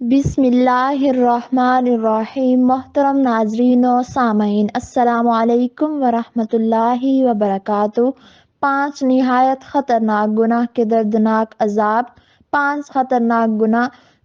बिस्मिल्लाहिर्रहमानिर्रहीम। मोहतरम नाजरीन और सामईन, अस्सलामु अलैकुम वरहमतुल्लाहि वबरकातुहू। 5 निहायत ख़तरनाक गुनाह के दर्दनाक अजाब। 5 ख़तरनाक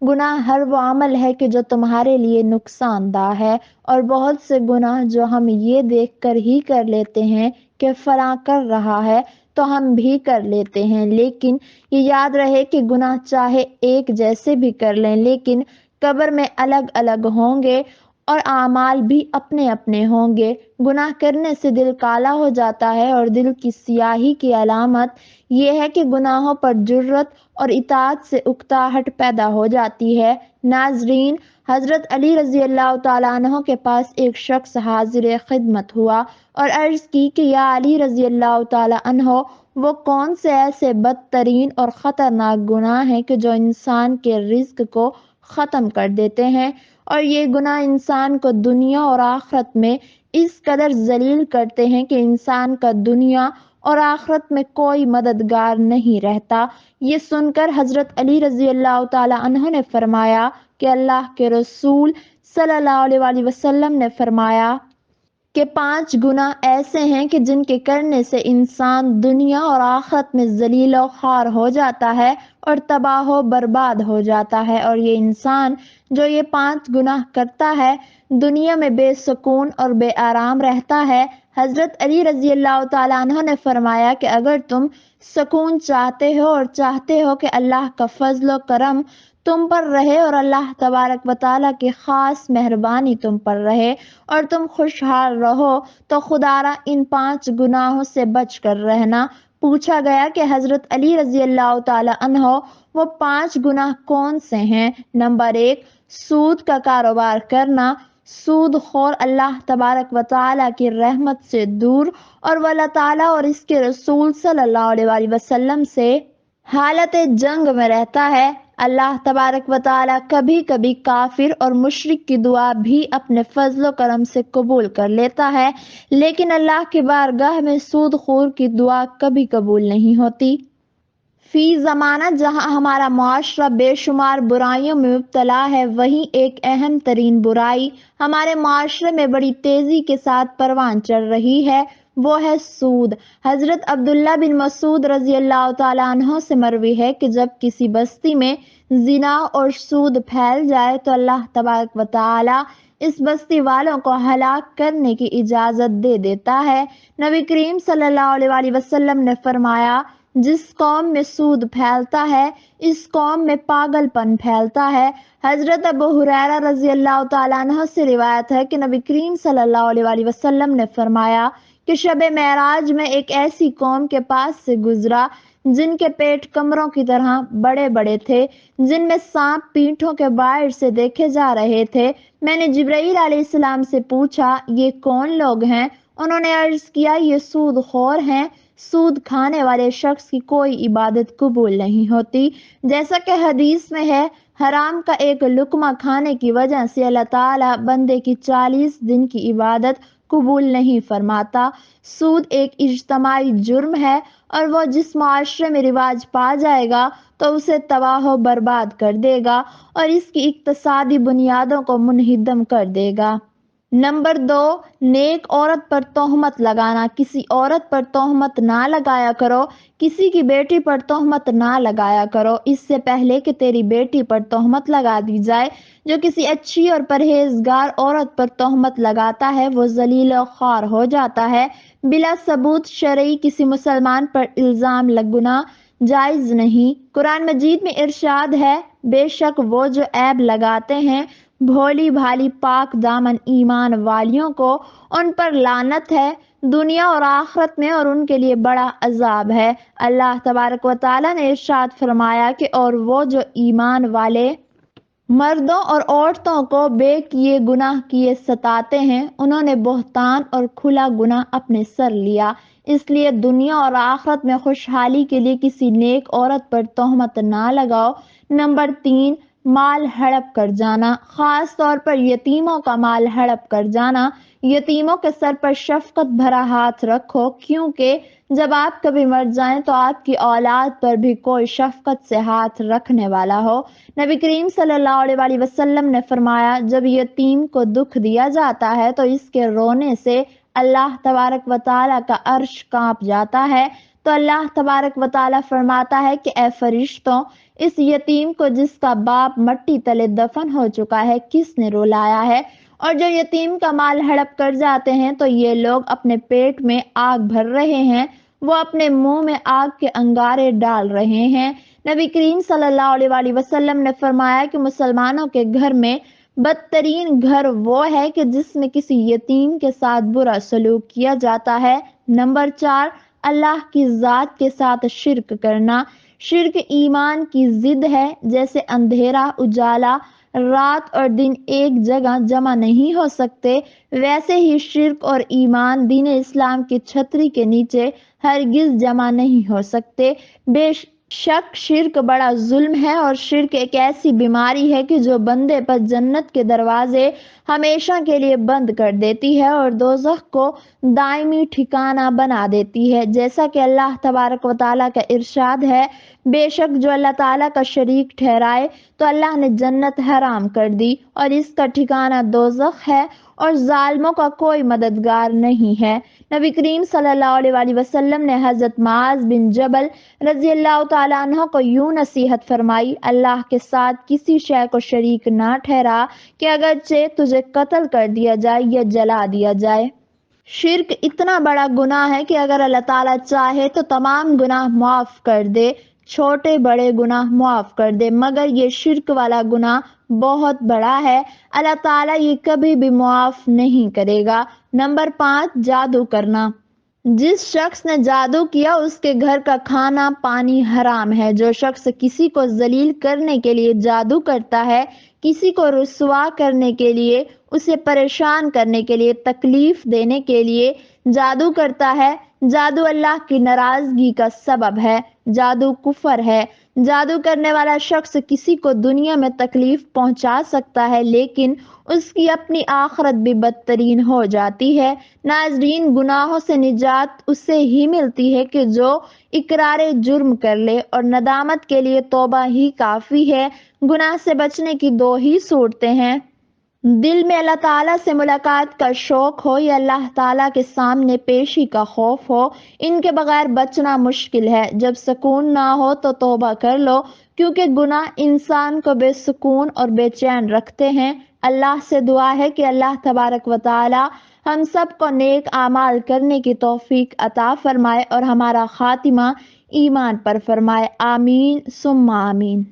गुनाह हर वो अमल है कि जो तुम्हारे लिए नुकसानदा है, और बहुत से गुनाह जो हम ये देख कर ही कर लेते हैं कि फलां कर रहा है तो हम भी कर लेते हैं, लेकिन ये याद रहे कि गुनाह चाहे एक जैसे भी कर लें, लेकिन कब्र में अलग अलग होंगे और आमाल भी अपने अपने होंगे। गुनाह करने से दिल काला हो जाता है, और दिल की सियाही की अलामत ये है कि गुनाहों पर जुर्रत और इताअत से उकताहट पैदा हो जाती है। नाजरीन, हजरत अली रजी अल्लाह तआला अन्हो के पास एक शख्स हाजिर खिदमत हुआ और अर्ज की कि या अली रजी अल्लाह तआला अन्हो, वो कौन से ऐसे बदतरीन और ख़तरनाक गुनाह हैं कि जो इंसान के रिज्क को ख़त्म कर देते हैं, और ये गुनाह इंसान को दुनिया और आखिरत में इस कदर जलील करते हैं कि इंसान का दुनिया और आखिरत में कोई मददगार नहीं रहता। ये सुनकर हजरत अली रजी अल्लाह तआला अन्हो ने फरमाया कि अल्लाह के रसूल सल्लल्लाहु अलैहि वसल्लम ने फरमाया कि 5 गुनाह ऐसे हैं कि जिनके करने से इंसान दुनिया और आखिरत में जलील और ख्वार हो जाता है और तबाह व बर्बाद हो जाता है। और ये इंसान जो ये 5 गुनाह करता है, दुनिया में बेसुकून और बेआराम रहता है। हजरत अली रजी अल्लाह तआला अन्हो ने फरमाया कि अगर तुम सुकून चाहते हो और चाहते हो कि अल्लाह का फजल व करम तुम पर रहे और अल्लाह तबारक व तआला की खास मेहरबानी तुम पर रहे और तुम खुशहाल रहो, तो खुदारा इन 5 गुनाहों से बच कर रहना। पूछा गया कि हजरत अली रजी अल्लाह तआला अन्हो, वो 5 गुनाह कौन से हैं? नंबर 1, सूद का कारोबार करना। सूद खोर अल्लाह तबारक व तआला की रहमत से दूर और व अल्लाह ताला और इसके रसूल सल्लल्लाहु अलैहि वसल्लम से हालत जंग में रहता है। अल्लाह तबारक व तआला कभी कभी काफिर और मुशरिक की दुआ भी अपने फजल करम से कबूल कर लेता है, लेकिन अल्लाह की बारगाह में सूदखोर की दुआ कभी कबूल नहीं होती। फी ज़माना जहाँ हमारा मुआशरा बेशुमार बुराइयों में मुब्तला है, वहीं एक अहम तरीन बुराई हमारे मुआशरे में बड़ी तेजी के साथ परवान चढ़ रही है, वो है सूद। हजरत अब्दुल्ला बिन मसूद रजी अल्लाह तआला अन्हो से मरवी है कि जब किसी बस्ती में जिना और सूद फैल जाए तो अल्लाह तबारक व तआला इस बस्ती वालों को हलाक करने की इजाजत दे देता है। नबी करीम सल्लल्लाहु अलैहि वसल्लम ने फरमाया, जिस कौम में सूद फैलता है, इस कौम में पागलपन फैलता है। हजरत अबू हुरैरा रजी अल्लाह तआला अन्हु से रिवायत है कि नबी करीम सल्लल्लाहु अलैहि वसल्लम ने फरमाया कि शब मेराज में एक ऐसी कौम के पास से गुजरा जिनके पेट कमरों की तरह बड़े बड़े थे, जिनमें सांप पीठों के बाहर से देखे जा रहे थे। मैंने जिब्राईल अलैहिस्सलाम से पूछा, ये कौन लोग हैं? उन्होंने अर्ज किया, ये सूदखोर हैं। सूद खाने वाले शख्स की कोई इबादत कबूल नहीं होती। जैसा कि हदीस में है, हराम का एक लुकमा खाने की वजह से अल्लाह ताला बंदे की 40 दिन की इबादत कबूल नहीं फरमाता। सूद एक इज्तमाई जुर्म है, और वो जिस माशरे में रिवाज पा जाएगा तो उसे तबाह व बर्बाद कर देगा और इसकी इक्तसादी बुनियादों को मुनहिदम कर देगा। नंबर 2, नेक औरत पर तोहमत लगाना। किसी औरत पर तोहमत ना लगाया करो, किसी की बेटी पर तोहमत ना लगाया करो, इससे पहले कि तेरी बेटी पर तोहमत लगा दी जाए। जो किसी अच्छी और परहेजगार औरत पर तोहमत लगाता है, वो जलील और ख्वार हो जाता है। बिला सबूत शरई किसी मुसलमान पर इल्जाम लगना जायज नहीं। कुरान मजीद में इरशाद है, बेशक वो जो ऐब लगाते हैं भोली भाली पाक दामन ईमान वालियों को, उन पर लानत है दुनिया और आखिरत में, और उनके लिए बड़ा अजाब है। अल्लाह तबारक व तआला ने इरशाद फरमाया कि और वो जो ईमान वाले मर्दों और औरतों को बेकिए गुनाह किए सताते हैं, उन्होंने बहतान और खुला गुनाह अपने सर लिया। इसलिए दुनिया और आखिरत में खुशहाली के लिए किसी नेक औरत पर तोहमत ना लगाओ। नंबर 3, مال ہڑپ کر جانا، خاص طور پر یتیموں کا مال ہڑپ کر جانا۔ یتیموں کے سر پر شفقت بھرا ہاتھ رکھو، کیونکہ جب آپ کبھی مر جائیں تو آپ کی اولاد پر بھی کوئی شفقت سے ہاتھ رکھنے والا ہو۔ نبی کریم صلی اللہ علیہ وآلہ وسلم نے فرمایا، جب یتیم کو دکھ دیا جاتا ہے تو اس کے رونے سے اللہ تبارک و تعالیٰ کا عرش کانپ جاتا ہے۔ تو اللہ تبارک و تعالیٰ فرماتا ہے کہ اے فرشتوں، اس یتیم کو جس کا باپ مٹی تلے دفن ہو چکا ہے کس نے رلایا ہے؟ اور جو یتیم کا مال ہڑپ کر جاتے ہیں تو یہ لوگ اپنے پیٹ میں آگ بھر رہے ہیں، وہ اپنے منہ میں آگ کے انگارے ڈال رہے ہیں۔ نبی کریم صلی اللہ علیہ وآلہ وسلم نے فرمایا کہ مسلمانوں کے گھر میں بدترین گھر وہ ہے کہ جس میں کسی یتیم کے ساتھ برا سلوک کیا جاتا ہے۔ نمبر 4، اللہ کی ذات کے ساتھ شرک کرنا۔ شرک ایمان کی ضد ہے، جیسے اندھیرا اجالا، رات اور دن ایک جگہ جمع نہیں ہو سکتے، ویسے ہی شرک اور ایمان دین اسلام کی چھتری کے نیچے ہرگز جمع نہیں ہو سکتے۔ بے شک شرک بڑا ظلم ہے، اور شرک ایک ایسی بیماری ہے کہ جو بندے پر جنت کے دروازے ہمیشہ کے لیے بند کر دیتی ہے اور دوزخ کو دائمی ٹھکانہ بنا دیتی ہے۔ جیسا کہ اللہ تبارک و تعالیٰ کا ارشاد ہے، بے شک جو اللہ تعالیٰ کا شریک ٹھہرائے تو اللہ نے جنت حرام کر دی اور اس کا ٹھکانہ دوزخ ہے، اور ظالموں کا کوئی مددگار نہیں ہے۔ نبی کریم صلی اللہ علیہ وآلہ وسلم نے حضرت معاذ بن جبل رضی اللہ تعالیٰ عنہ کو یوں نصیحت فرمائی، اللہ کے ساتھ کسی شے کو شریک نہ ٹھہرا کہ اگرچہ تجھے قتل کر دیا جائے یا جلا دیا جائے۔ شرک اتنا بڑا گناہ ہے کہ اگر اللہ تعالیٰ چاہے تو تمام گناہ معاف کر دے، چھوٹے بڑے گناہ معاف کر دے، مگر یہ شرک والا گناہ بہت بڑا ہے، اللہ تعالیٰ یہ کبھی بھی معاف نہیں کرے گا۔ نمبر 5، جادو کرنا۔ جس شخص نے جادو کیا اس کے گھر کا کھانا پانی حرام ہے۔ جو شخص کسی کو ذلیل کرنے کے لیے جادو کرتا ہے، کسی کو رسوا کرنے کے لیے، اسے پریشان کرنے کے لیے، تکلیف دینے کے لیے جادو کرتا ہے، جادو اللہ کی ناراضگی کا سبب ہے، جادو کفر ہے۔ جادو کرنے والا شخص کسی کو دنیا میں تکلیف پہنچا سکتا ہے، لیکن اس کی اپنی آخرت بھی بدترین ہو جاتی ہے۔ ناظرین، گناہوں سے نجات اسے ہی ملتی ہے کہ جو اقرار جرم کر لے، اور ندامت کے لیے توبہ ہی کافی ہے۔ گناہ سے بچنے کی دو ہی صورتیں ہیں، دل میں اللہ تعالیٰ سے ملاقات کا شوق ہو یا اللہ تعالیٰ کے سامنے پیشی کا خوف ہو، ان کے بغیر بچنا مشکل ہے۔ جب سکون نہ ہو تو توبہ کر لو، کیونکہ گناہ انسان کو بے سکون اور بے چین رکھتے ہیں۔ اللہ سے دعا ہے کہ اللہ تبارک و تعالیٰ ہم سب کو نیک اعمال کرنے کی توفیق عطا فرمائے اور ہمارا خاتمہ ایمان پر فرمائے، آمین ثم آمین۔